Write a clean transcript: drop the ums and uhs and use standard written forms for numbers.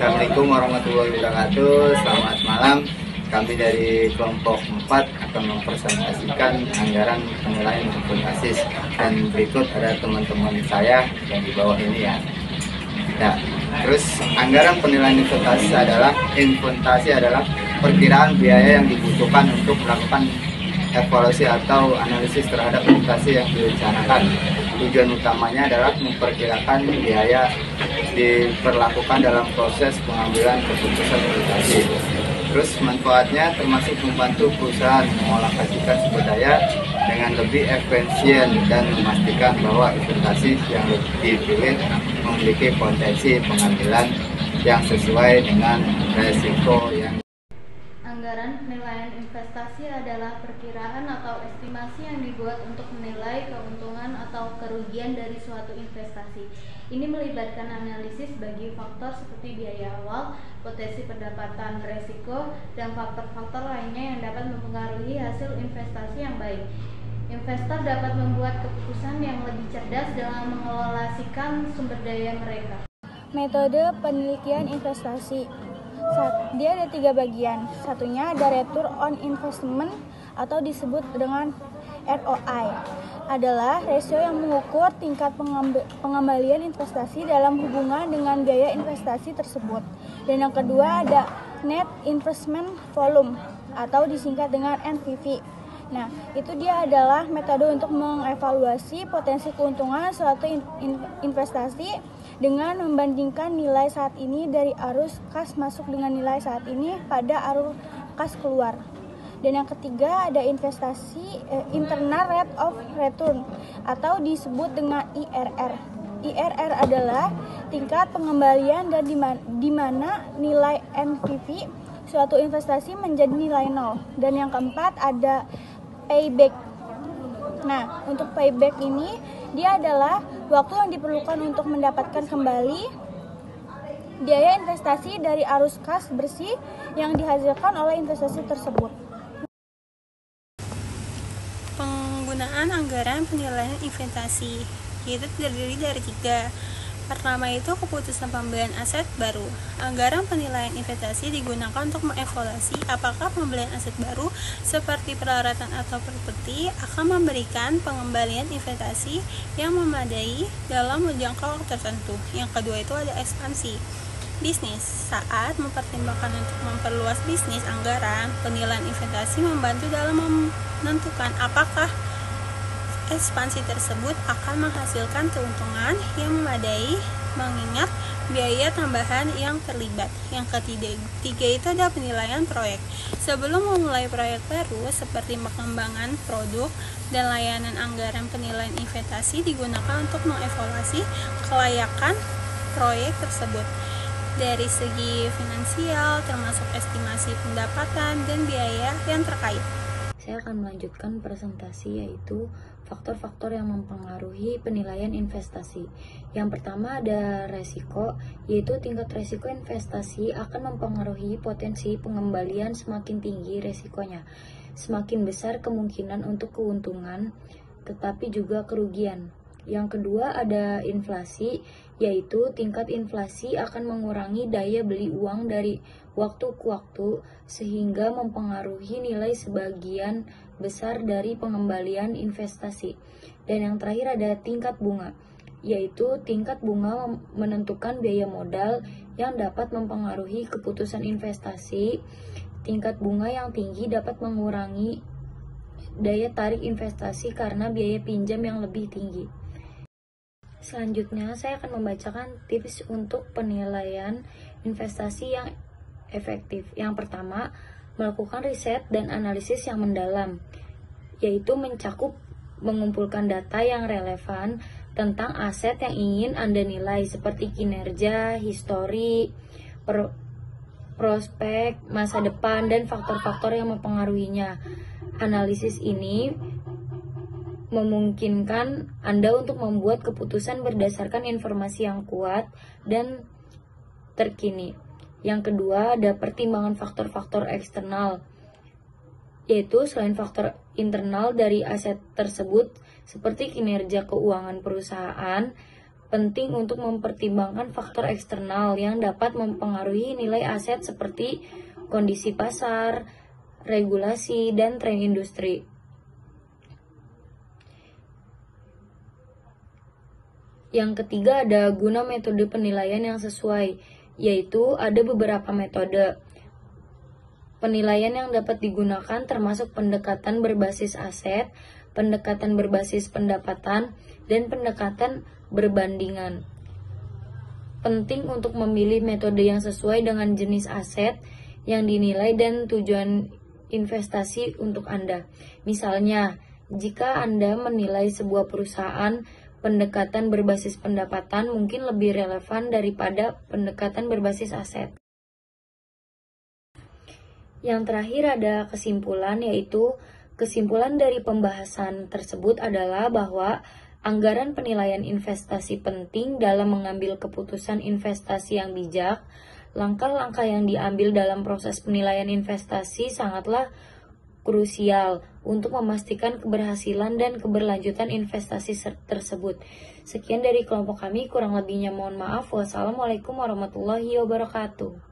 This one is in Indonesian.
Assalamualaikum warahmatullahi wabarakatuh. Selamat malam. Kami dari kelompok 4 akan mempresentasikan anggaran penilaian inventaris, dan berikut ada teman-teman saya yang di bawah ini ya. Nah, terus anggaran penilaian inventaris adalah perkiraan biaya yang dibutuhkan untuk melakukan evaluasi atau analisis terhadap investasi yang direncanakan. Tujuan utamanya adalah memperkirakan biaya diperlakukan dalam proses pengambilan keputusan investasi. Terus manfaatnya termasuk membantu perusahaan mengalokasikan sumber daya dengan lebih efisien dan memastikan bahwa investasi yang dipilih memiliki potensi pengambilan yang sesuai dengan resiko yang. Anggaran penilaian investasi adalah perkiraan atau estimasi yang dibuat untuk menilai keuntungan atau kerugian dari suatu investasi. Ini melibatkan analisis bagi faktor seperti biaya awal, potensi pendapatan resiko, dan faktor-faktor lainnya yang dapat mempengaruhi hasil investasi yang baik. Investor dapat membuat keputusan yang lebih cerdas dalam mengalokasikan sumber daya mereka. Metode penelitian investasi. Dia ada 3 bagian. Satunya ada return on investment atau disebut dengan ROI. Adalah rasio yang mengukur tingkat pengembalian investasi dalam hubungan dengan biaya investasi tersebut. Dan yang kedua ada net investment volume atau disingkat dengan NPV. Nah, itu dia adalah metode untuk mengevaluasi potensi keuntungan suatu investasi dengan membandingkan nilai saat ini dari arus kas masuk dengan nilai saat ini pada arus kas keluar. Dan yang ketiga ada investasi internal rate of return atau disebut dengan IRR. IRR adalah tingkat pengembalian dan di mana nilai NPV suatu investasi menjadi nilai 0. Dan yang keempat ada payback. Nah, untuk payback ini dia adalah waktu yang diperlukan untuk mendapatkan kembali biaya investasi dari arus kas bersih yang dihasilkan oleh investasi tersebut. Penggunaan anggaran penilaian investasi yaitu terdiri dari 3. Pertama itu keputusan pembelian aset baru. Anggaran penilaian investasi digunakan untuk mengevaluasi apakah pembelian aset baru seperti peralatan atau properti akan memberikan pengembalian investasi yang memadai dalam jangka waktu tertentu. Yang kedua itu ada ekspansi bisnis. Saat mempertimbangkan untuk memperluas bisnis, anggaran penilaian investasi membantu dalam menentukan apakah ekspansi tersebut akan menghasilkan keuntungan yang memadai mengingat biaya tambahan yang terlibat. Yang ketiga itu ada penilaian proyek. Sebelum memulai proyek baru seperti pengembangan produk dan layanan, anggaran penilaian investasi digunakan untuk mengevaluasi kelayakan proyek tersebut dari segi finansial termasuk estimasi pendapatan dan biaya yang terkait. Saya akan melanjutkan presentasi yaitu faktor-faktor yang mempengaruhi penilaian investasi. Yang pertama ada resiko, yaitu tingkat resiko investasi akan mempengaruhi potensi pengembalian. Semakin tinggi resikonya, semakin besar kemungkinan untuk keuntungan, tetapi juga kerugian. Yang kedua ada inflasi, yaitu tingkat inflasi akan mengurangi daya beli uang dari waktu ke waktu sehingga mempengaruhi nilai sebagian besar dari pengembalian investasi. Dan yang terakhir ada tingkat bunga, yaitu tingkat bunga menentukan biaya modal yang dapat mempengaruhi keputusan investasi. Tingkat bunga yang tinggi dapat mengurangi daya tarik investasi karena biaya pinjam yang lebih tinggi. Selanjutnya, saya akan membacakan tips untuk penilaian investasi yang efektif. Yang pertama, melakukan riset dan analisis yang mendalam, yaitu mencakup mengumpulkan data yang relevan tentang aset yang ingin Anda nilai, seperti kinerja, histori, prospek, masa depan, dan faktor-faktor yang mempengaruhinya. Analisis ini memungkinkan Anda untuk membuat keputusan berdasarkan informasi yang kuat dan terkini. Yang kedua, ada pertimbangan faktor-faktor eksternal, yaitu selain faktor internal dari aset tersebut seperti kinerja keuangan perusahaan, penting untuk mempertimbangkan faktor eksternal yang dapat mempengaruhi nilai aset seperti kondisi pasar, regulasi, dan tren industri. Yang ketiga ada guna metode penilaian yang sesuai, yaitu ada beberapa metode penilaian yang dapat digunakan termasuk pendekatan berbasis aset, pendekatan berbasis pendapatan, dan pendekatan berbandingan. Penting untuk memilih metode yang sesuai dengan jenis aset yang dinilai dan tujuan investasi untuk Anda. Misalnya, jika Anda menilai sebuah perusahaan, pendekatan berbasis pendapatan mungkin lebih relevan daripada pendekatan berbasis aset. Yang terakhir ada kesimpulan, yaitu kesimpulan dari pembahasan tersebut adalah bahwa anggaran penilaian investasi penting dalam mengambil keputusan investasi yang bijak. Langkah-langkah yang diambil dalam proses penilaian investasi sangatlah krusial untuk memastikan keberhasilan dan keberlanjutan investasi tersebut. Sekian dari kelompok kami, kurang lebihnya mohon maaf. Wassalamualaikum warahmatullahi wabarakatuh.